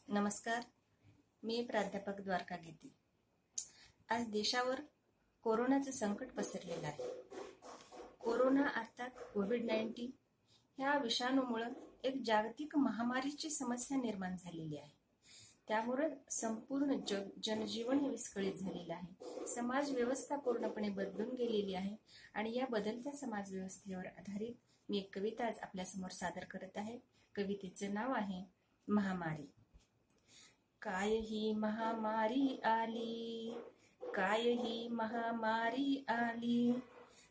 नमस्कार, मी प्राध्यापक द्वारका गीते। आज देशावर कोरोनाचं संकट पसरलेलं आहे। कोरोना अर्थात कोविड-19 ह्या विषाणूमुळे एक जागतिक महामारीची समस्या निर्माण झालेली आहे। त्यामुळे संपूर्ण जनजीवन हे विस्कळीत झालेलं आहे। समाज व्यवस्था पूर्णपणे बदलून गेलेली आहे आणि या बदलत्या समाज व्यवस्थेवर आधारित मी एक कविता आज आपल्या समोर सादर करत आहे। कवितेचं नाव आहे महामारी। काय ही महामारी आली, काय ही महामारी आली,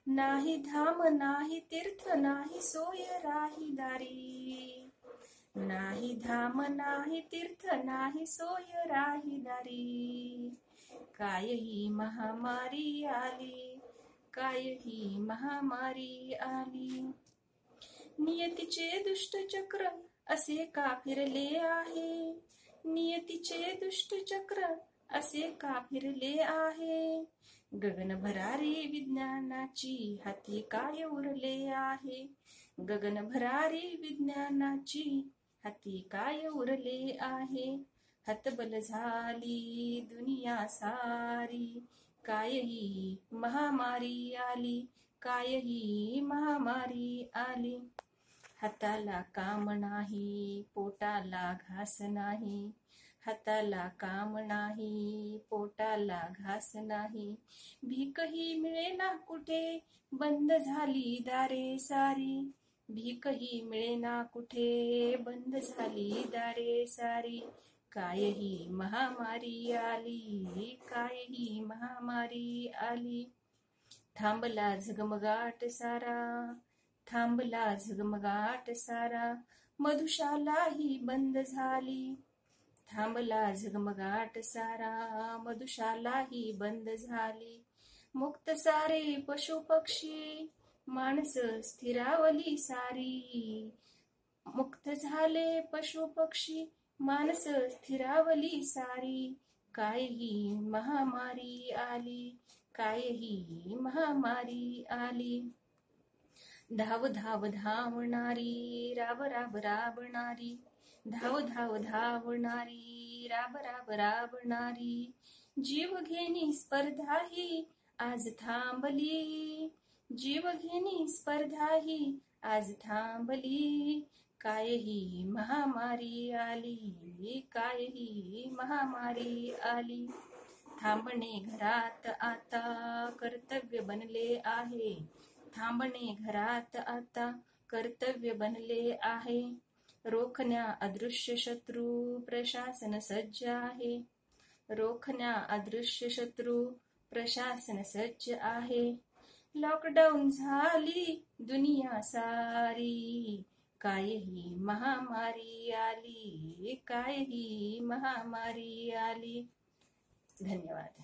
नाही धाम नाही तीर्थ नाही सोय राहीदारी, नाही धाम नाही तीर्थ नाही सोय राहीदारी, काय ही महामारी आली, काय ही महामारी आली। नियतीचे दुष्ट चक्र असे का फिरले आहे, नियतीचे दुष्ट चक्र असे का फिरले आहे, गगन भरारी विज्ञानाची हाती काय उरले आहे, गगन भरारी विज्ञानाची हाती काय उरले आहे, हतबल झाली दुनिया सारी, काय ही महामारी आली, काय ही महामारी आली। हाताला काम नाही पोटाला घास नाही, हाताला काम नाही पोटाला घास नाही, भीकही मिळेना कुठे बंद झाली दारे सारी, भीकही मिळेना कुठे बंद झाली दारे सारी, काय ही महामारी आली, काय ही महामारी आली। थांबला झगमगाट सारा, थांबला झगमगाट सारा, मधुशालाही बंद झाली, थांबला झगमगाट सारा मधुशालाही बंद झाली, मुक्त सारे पशु पक्षी माणस स्थिरावली सारी, मुक्त झाले पशु पक्षी माणस स्थिरावली सारी, काय ही महामारी आली, काय ही महामारी आली। धाव धाव धावणारी राब राब राबणारी, धाव धाव धावणारी राब राब राबणारी, जीव घेणी स्पर्धा ही आज थांबली, जीव घेणी स्पर्धा ही आज थांबली, काय ही महामारी आली, काय ही महामारी आली। थांबणे घरात आता कर्तव्य बनले आहे, थांबणे घरात आता कर्तव्य बनले आहे, रोखण्या अदृश्य शत्रू प्रशासन सज्ज आहे, रोखण्या अदृश्य शत्रू प्रशासन सज्ज आहे, लॉकडाऊन झाली दुनिया सारी, काय ही महामारी आली, काय ही महामारी आली। धन्यवाद।